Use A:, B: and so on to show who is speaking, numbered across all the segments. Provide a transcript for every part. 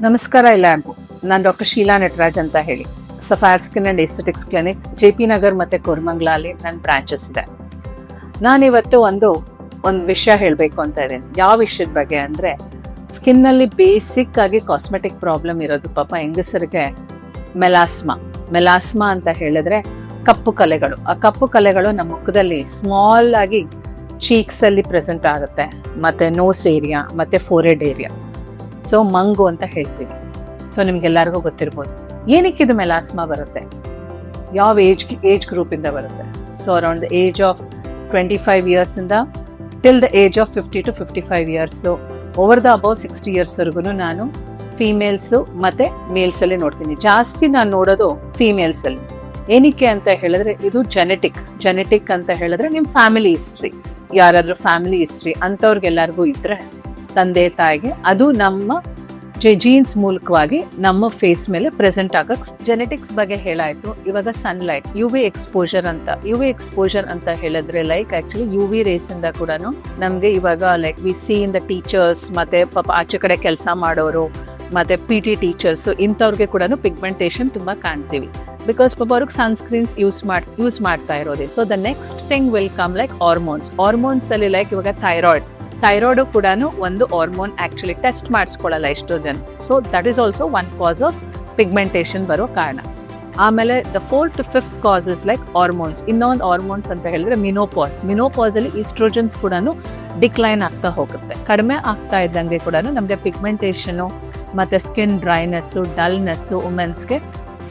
A: ನಮಸ್ಕಾರ ಲ್ಯಾಂಬು. ನಾನು ಡಾಕ್ಟರ್ ಶೀಲಾ ನಟರಾಜ್ ಅಂತ ಹೇಳಿ. Sapphire skin and aesthetics clinic, JP Nagar ಮತ್ತೆ ಕೋರಮಂಗಲಲ್ಲಿ ನನ್ನ ಬ್ರಾಂಚಸ್ ಇದೆ. ನಾನಿವತ್ತು ಒಂದು ವಿಷಯ ಹೇಳಬೇಕು ಅಂತ ಇದ್ದೀನಿ. ಯಾವ ವಿಷಯದ ಬಗ್ಗೆ ಅಂದರೆ, ಸ್ಕಿನ್ನಲ್ಲಿ ಬೇಸಿಕ್ ಆಗಿ ಕಾಸ್ಮೆಟಿಕ್ ಪ್ರಾಬ್ಲಮ್ ಇರೋದು ಪಾಪ ಹೆಂಗಸರಿಗೆ ಮೆಲಾಸ್ಮಾ ಅಂತ ಹೇಳಿದ್ರೆ ಕಪ್ಪು ಕಲೆಗಳು. ಆ ಕಪ್ಪು ಕಲೆಗಳು ನಮ್ಮ ಮುಖದಲ್ಲಿ ಸ್ಮಾಲ್ ಆಗಿ ಚೀಕ್ಸ್ ಅಲ್ಲಿ ಪ್ರೆಸೆಂಟ್ ಆಗುತ್ತೆ, ಮತ್ತೆ ನೋಸ್ ಏರಿಯಾ ಮತ್ತೆ ಫೋರೆಡ್ ಏರಿಯಾ. ಸೊ ಮಂಗು ಅಂತ ಹೇಳ್ತೀವಿ. ಸೊ ನಿಮ್ಗೆಲ್ಲರಿಗೂ ಗೊತ್ತಿರ್ಬೋದು ಏನಕ್ಕೆ ಇದು ಮೆಲಾಸ್ಮಾ ಬರುತ್ತೆ, ಯಾವ ಏಜ್ ಗ್ರೂಪ್ ಇಂದ ಬರುತ್ತೆ. So around the age of 25 years ಇಂದ till the age of 50 to 55 years, over the above 60 years ವರೆಗೂ ನಾನು ಫೀಮೇಲ್ಸು ಮತ್ತೆ ಮೇಲ್ಸ್ ಅಲ್ಲಿ ನೋಡ್ತೀನಿ. ಜಾಸ್ತಿ ನಾನು ನೋಡೋದು ಫೀಮೇಲ್ಸ್ ಅಲ್ಲಿ. ಏನಕ್ಕೆ ಅಂತ ಹೇಳಿದ್ರೆ, ಇದು ಜೆನೆಟಿಕ್ ಅಂತ ಹೇಳಿದ್ರೆ ನಿಮ್ಮ ಫ್ಯಾಮಿಲಿ ಹಿಸ್ಟ್ರಿ, ಯಾರಾದ್ರೂ ಫ್ಯಾಮಿಲಿ ಹಿಸ್ಟ್ರಿ ಅಂಥವ್ರಿಗೆಲ್ಲರಿಗೂ ಇದ್ರೆ ತಂದೆ ತಾಯಿಗೆ ಅದು ನಮ್ಮ ಜೀನ್ಸ್ ಮೂಲಕವಾಗಿ ನಮ್ಮ ಫೇಸ್ ಮೇಲೆ ಪ್ರೆಸೆಂಟ್ ಆಗಕ್. ಜೆನೆಟಿಕ್ಸ್ ಬಗ್ಗೆ ಹೇಳಾಯ್ತು. ಇವಾಗ ಸನ್ಲೈಟ್, UV ಎಕ್ಸ್ಪೋಜರ್ ಅಂತ ಹೇಳಿದ್ರೆ ಲೈಕ್ ಆಕ್ಚುಲಿ UV ರೇಸ್ ಇಂದ ಕೂಡ ನಮ್ಗೆ ಇವಾಗ like we C in the teachers ಮತ್ತೆ ಪಾಪ ಆಚೆ ಕಡೆ ಕೆಲಸ ಮಾಡೋರು ಮತ್ತೆ PT ಟೀಚರ್ಸ್ ಇಂಥವ್ರಿಗೆ ಕೂಡ ಪಿಗ್ಮೆಂಟೇಶನ್ ತುಂಬಾ ಕಾಣ್ತೀವಿ. ಬಿಕಾಸ್ ಪಾಪ ಅವ್ರಿಗೆ ಸನ್ಸ್ಕ್ರೀನ್ಸ್ ಯೂಸ್ ಮಾಡ್ತಾ ಇರೋದೇ. So the next thing will come like hormones ಅಲ್ಲಿ ಲೈಕ್ ಇವಾಗ ಥೈರಾಯ್ಡ್ ಕೂಡ ಒಂದು ಹಾರ್ಮೋನ್ ಆಕ್ಚುಲಿ ಟೆಸ್ಟ್ ಮಾಡಿಸ್ಕೊಳ್ಳಲ್ಲ ಎಷ್ಟೋ ಜನ. So that is also one cause of pigmentation ಬರೋ ಕಾರಣ. ಆಮೇಲೆ the 4th to 5th cause is like hormones. ಇನ್ನೊಂದು ಹಾರ್ಮೋನ್ಸ್ ಅಂತ ಹೇಳಿದ್ರೆ ಮಿನೋಪಾಸ್ ಅಲ್ಲಿ ಈಸ್ಟ್ರೋಜನ್ಸ್ ಕೂಡ ಡಿಕ್ಲೈನ್ ಆಗ್ತಾ ಹೋಗುತ್ತೆ. ಕಡಿಮೆ ಆಗ್ತಾ ಇದ್ದಂಗೆ ಕೂಡ ನಮ್ಗೆ ಪಿಗ್ಮೆಂಟೇಷನ್ ಮತ್ತೆ ಸ್ಕಿನ್ ಡ್ರೈನೆಸ್, ಡಲ್ನೆಸ್ ವುಮೆನ್ಸ್ಗೆ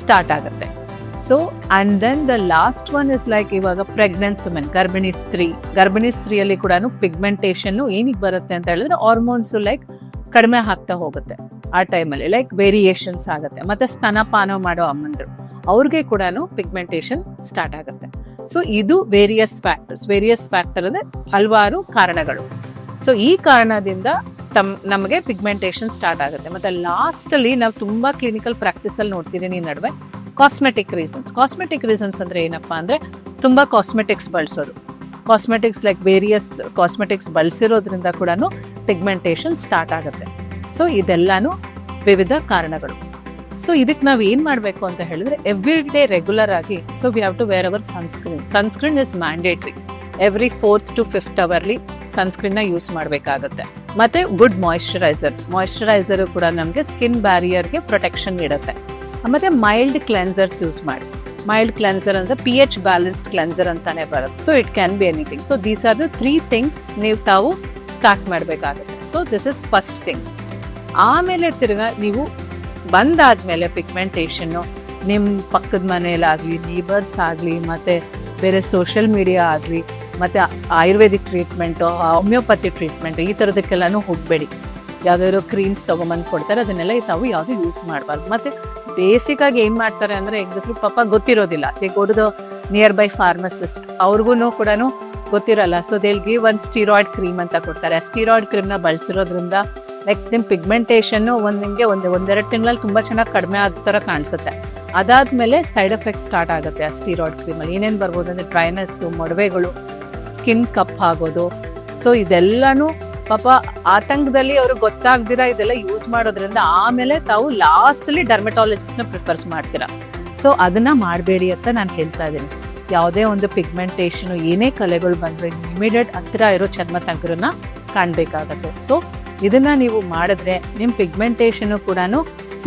A: ಸ್ಟಾರ್ಟ್ ಆಗುತ್ತೆ. So and then the last one is like ಇವಾಗ ಪ್ರೆಗ್ನೆಂಟ್ ವುಮೆನ್, ಗರ್ಭಿಣಿ ಸ್ತ್ರೀಯಲ್ಲಿ ಕೂಡ ಪಿಗ್ಮೆಂಟೇಷನ್ ಏನಕ್ಕೆ ಬರುತ್ತೆ ಅಂತ ಹೇಳಿದ್ರೆ ಹಾರ್ಮೋನ್ಸ್ ಲೈಕ್ ಕಡಿಮೆ ಆಗ್ತಾ ಹೋಗುತ್ತೆ. ಆ ಟೈಮಲ್ಲಿ ಲೈಕ್ ವೇರಿಯೇಷನ್ಸ್ ಆಗುತ್ತೆ. ಮತ್ತೆ ಸ್ತನಪಾನ ಮಾಡೋ ಅಮ್ಮಂದ್ರು ಅವ್ರಿಗೆ ಕೂಡ ಪಿಗ್ಮೆಂಟೇಷನ್ ಸ್ಟಾರ್ಟ್ ಆಗುತ್ತೆ. ಸೊ ಇದು ವೇರಿಯಸ್ ಫ್ಯಾಕ್ಟರ್ ಅಂದ್ರೆ ಹಲವಾರು ಕಾರಣಗಳು. ಸೊ ಈ ಕಾರಣದಿಂದ ನಮಗೆ ಪಿಗ್ಮೆಂಟೇಷನ್ ಸ್ಟಾರ್ಟ್ ಆಗುತ್ತೆ. ಮತ್ತೆ ಲಾಸ್ಟ್ ಅಲ್ಲಿ ನಾವು ತುಂಬಾ ಕ್ಲಿನಿಕಲ್ ಪ್ರಾಕ್ಟೀಸ್ ಅಲ್ಲಿ ನೋಡ್ತಿದ್ದೀನಿ ಈ ನಡುವೆ ಕಾಸ್ಮೆಟಿಕ್ ರೀಸನ್ಸ್ ಅಂದ್ರೆ ಏನಪ್ಪಾ ಅಂದ್ರೆ, ತುಂಬಾ ಕಾಸ್ಮೆಟಿಕ್ಸ್ ಬಳಸೋದು, ಲೈಕ್ ವೇರಿಯಸ್ ಕಾಸ್ಮೆಟಿಕ್ಸ್ ಬಳಸಿರೋದ್ರಿಂದ ಕೂಡ ಪಿಗ್ಮೆಂಟೇಷನ್ ಸ್ಟಾರ್ಟ್ ಆಗುತ್ತೆ. ಸೊ ಇದೆಲ್ಲಾನು ವಿವಿಧ ಕಾರಣಗಳು. ಸೊ ಇದಕ್ಕೆ ನಾವು ಏನ್ ಮಾಡ್ಬೇಕು ಅಂತ ಹೇಳಿದ್ರೆ, ಎವ್ರಿ ಡೇ ರೆಗ್ಯುಲರ್ ಆಗಿ so we have to wear our sunscreen is mandatory. Every 4th to 5th hourly sunscreen ನ ಯೂಸ್ ಮಾಡಬೇಕಾಗುತ್ತೆ. ಮತ್ತೆ ಗುಡ್ ಮಾಯಿಶ್ಚರೈಸರ್ ಕೂಡ ನಮಗೆ ಸ್ಕಿನ್ ಬ್ಯಾರಿಯರ್ಗೆ ಪ್ರೊಟೆಕ್ಷನ್ ನೀಡುತ್ತೆ. ಮತ್ತೆ ಮೈಲ್ಡ್ ಕ್ಲೆನ್ಸರ್ಸ್ ಯೂಸ್ ಮಾಡಿ. ಮೈಲ್ಡ್ ಕ್ಲೆನ್ಸರ್ ಅಂದ್ರೆ pH ಬ್ಯಾಲೆನ್ಸ್ಡ್ ಕ್ಲೆನ್ಸರ್ ಅಂತಾನೆ ಬರುತ್ತೆ. So it can be anything. So these are the 3 things ನೀವು ತಾವು ಸ್ಟಾರ್ಟ್ ಮಾಡಬೇಕಾಗುತ್ತೆ. So this is first thing. ಆಮೇಲೆ ತಿರ್ಗಾ ನೀವು ಬಂದಾದ್ಮೇಲೆ ಪಿಗ್ಮೆಂಟೇಷನ್ನು ನಿಮ್ಮ ಪಕ್ಕದ ಮನೆಯಲ್ಲಾಗಲಿ, ನೇಬರ್ಸ್ ಆಗಲಿ, ಮತ್ತೆ ಬೇರೆ ಸೋಷಿಯಲ್ ಮೀಡಿಯಾ ಆಗಲಿ, ಮತ್ತೆ ಆಯುರ್ವೇದಿಕ್ ಟ್ರೀಟ್ಮೆಂಟು, ಹೋಮಿಯೋಪತಿ ಟ್ರೀಟ್ಮೆಂಟು ಈ ಥರದಕ್ಕೆಲ್ಲಾನು ಹೋಗಬೇಡಿ. ಯಾವ್ದಾದ್ರು ಕ್ರೀಮ್ಸ್ ತೊಗೊಂಬಂದು ಕೊಡ್ತಾರೆ, ಅದನ್ನೆಲ್ಲ ತಾವು ಯಾವುದು ಯೂಸ್ ಮಾಡಬಾರ್ದು. ಮತ್ತೆ ಬೇಸಿಕ್ ಆಗಿ ಏನ್ ಮಾಡ್ತಾರೆ ಅಂದ್ರೆ, ಹೆಂಗಸರು ಪಾಪ ಗೊತ್ತಿರೋದಿಲ್ಲ, ಕೊಡೋದು ನಿಯರ್ ಬೈ ಫಾರ್ಮಸಿಸ್ಟ್ ಅವ್ರಿಗೂ ಕೂಡ ಗೊತ್ತಿರಲ್ಲ. ಸೊ ದೇಲ್ ಗಿವ್ ಒಂದು ಸ್ಟೀರಾಯ್ಡ್ ಕ್ರೀಮ್ ಅಂತ ಕೊಡ್ತಾರೆ. ಆ ಸ್ಟೀರಾಯ್ಡ್ ಕ್ರೀಮ್ನ ಬಳಸಿರೋದ್ರಿಂದ ಲೈಕ್ ನಿಮ್ ಪಿಗ್ಮೆಂಟೇಷನ್ ನಿಮ್ಗೆ ಒಂದೆರಡು ತಿಂಗಳಲ್ಲಿ ತುಂಬಾ ಚೆನ್ನಾಗಿ ಕಡಿಮೆ ಆದ ಥರ ಕಾಣಿಸುತ್ತೆ. ಅದಾದ್ಮೇಲೆ ಸೈಡ್ ಎಫೆಕ್ಟ್ ಸ್ಟಾರ್ಟ್ ಆಗುತ್ತೆ. ಆ ಸ್ಟೀರಾಯ್ಡ್ ಕ್ರೀಮಲ್ಲಿ ಏನೇನು ಬರ್ಬೋದು ಅಂದ್ರೆ ಡ್ರೈನೆಸ್, ಮೊಡವೆಗಳು, ಸ್ಕಿನ್ ಕಪ್ ಆಗೋದು. ಸೊ ಇದೆಲ್ಲಾನು ಪಾಪ ಆತಂಕದಲ್ಲಿ ಅವ್ರಿಗೆ ಗೊತ್ತಾಗ್ದಿರ ಇದೆಲ್ಲ ಯೂಸ್ ಮಾಡೋದ್ರಿಂದ ಆಮೇಲೆ ತಾವು ಲಾಸ್ಟ್ ಅಲ್ಲಿ ಡರ್ಮಟಾಲಜಿಸ್ಟ್ ನ ಪ್ರಿಫರ್ಸ್ ಮಾಡ್ತೀರಾ. ಸೊ ಅದನ್ನ ಮಾಡಬೇಡಿ ಅಂತ ನಾನು ಹೇಳ್ತಾ ಇದ್ದೀನಿ. ಯಾವುದೇ ಒಂದು ಪಿಗ್ಮೆಂಟೇಷನ್, ಏನೇ ಕಲೆಗಳು ಬಂದ್ರೆ ಇಮಿಡಿಯೇಟ್ ಹತ್ತಿರ ಇರೋ ಚರ್ಮ ತಜ್ಞರನ್ನ ಕಾಣ್ಬೇಕಾಗತ್ತೆ. ಸೊ ಇದನ್ನ ನೀವು ಮಾಡಿದ್ರೆ ನಿಮ್ ಪಿಗ್ಮೆಂಟೇಷನ್ ಕೂಡ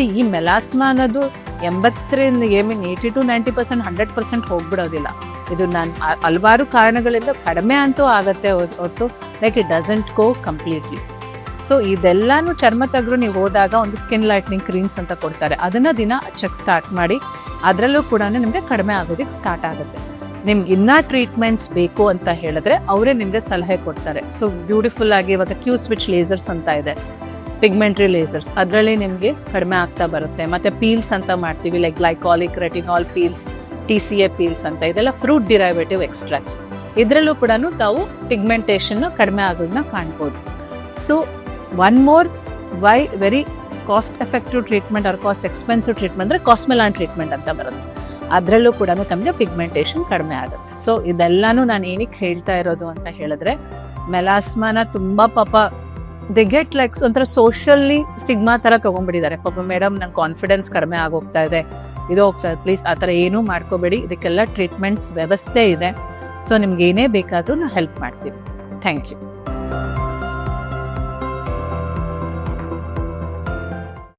A: ಈ ಮೆಲಾಸ್ಮಾ ಅನ್ನೋದು 80 to 90% 100% ಹೋಗ್ಬಿಡೋದಿಲ್ಲ. ಇದು ನಾನು ಹಲವಾರು ಕಾರಣಗಳಿಂದ ಕಡಿಮೆ ಅಂತೂ ಆಗತ್ತೆ ಹೊರತು like it doesn't go completely. So ಇದೆಲ್ಲಾನು ಚರ್ಮ ತಜ್ಞರು ನೀವು ಹೋದಾಗ ಒಂದು ಸ್ಕಿನ್ ಲೈಟ್ನಿಂಗ್ ಕ್ರೀಮ್ಸ್ ಅಂತ ಕೊಡ್ತಾರೆ. ಅದನ್ನ ದಿನ ಹಚ್ಚಕ್ಕೆ ಸ್ಟಾರ್ಟ್ ಮಾಡಿ. ಅದರಲ್ಲೂ ಕೂಡ ನಿಮಗೆ ಕಡಿಮೆ ಆಗೋದಕ್ಕೆ ಸ್ಟಾರ್ಟ್ ಆಗುತ್ತೆ. ನಿಮ್ಗೆ ಇನ್ನೂ ಟ್ರೀಟ್ಮೆಂಟ್ಸ್ ಬೇಕು ಅಂತ ಹೇಳಿದ್ರೆ ಅವರೇ ನಿಮಗೆ ಸಲಹೆ ಕೊಡ್ತಾರೆ. ಸೊ ಬ್ಯೂಟಿಫುಲ್ ಆಗಿ ಇವಾಗ Q-ಸ್ವಿಚ್ ಲೇಸರ್ಸ್ ಅಂತ ಇದೆ, ಪಿಗ್ಮೆಂಟ್ರಿ ಲೇಸರ್ಸ್, ಅದರಲ್ಲಿ ನಿಮಗೆ ಕಡಿಮೆ ಆಗ್ತಾ ಬರುತ್ತೆ. ಮತ್ತೆ ಪೀಲ್ಸ್ ಅಂತ ಮಾಡ್ತೀವಿ, like glycolic retinol Peel's, TCA Peel's ಅಂತ, ಇದೆಲ್ಲ ಫ್ರೂಟ್ ಡಿರೈವೇಟಿವ್ ಎಕ್ಸ್ಟ್ರಾಕ್ಟ್ಸ್. ಇದರಲ್ಲೂ ಕೂಡ ತಾವು ಪಿಗ್ಮೆಂಟೇಷನ್ ಕಡಿಮೆ ಆಗೋದನ್ನ ಕಾಣ್ಬೋದು. So one more way very cost effective treatment or cost expensive treatment ಅಂದ್ರೆ ಕಾಸ್ಮೆಲಾನ್ ಟ್ರೀಟ್ಮೆಂಟ್ ಅಂತ ಬರುತ್ತೆ. ಅದರಲ್ಲೂ ಕೂಡ ತಮಗೆ ಪಿಗ್ಮೆಂಟೇಷನ್ ಕಡಿಮೆ ಆಗುತ್ತೆ. ಸೊ ಇದೆಲ್ಲಾನು ನಾನು ಏನಕ್ಕೆ ಹೇಳ್ತಾ ಇರೋದು ಅಂತ ಹೇಳಿದ್ರೆ, ಮೆಲಾಸ್ಮಾನ ತುಂಬಾ ಪಾಪ ದೇ ಗೆಟ್ ಲೈಕ್ಸ್ ಒಂಥರ ಸೋಷಿಯಲಿ ಸ್ಟಿಗ್ಮಾ ತರ ತಗೊಂಡ್ಬಿಟ್ಟಿದ್ದಾರೆ. ಪಾಪ ಮೇಡಮ್ ನಂಗೆ ಕಾನ್ಫಿಡೆನ್ಸ್ ಕಡಿಮೆ ಆಗೋಗ್ತಾ ಇದೆ, ಇದು ಹೋಗ್ತಾ ಇದೆ, ಪ್ಲೀಸ್ ಆ ಥರ ಏನೂ ಮಾಡ್ಕೋಬೇಡಿ. ಇದಕ್ಕೆಲ್ಲ ಟ್ರೀಟ್ಮೆಂಟ್ಸ್ ವ್ಯವಸ್ಥೆ ಇದೆ. ಸೊ ನಿಮ್ಗೆ ಏನೇ ಬೇಕಾದರೂ ನಾವು ಹೆಲ್ಪ್ ಮಾಡ್ತೀವಿ. Thank you.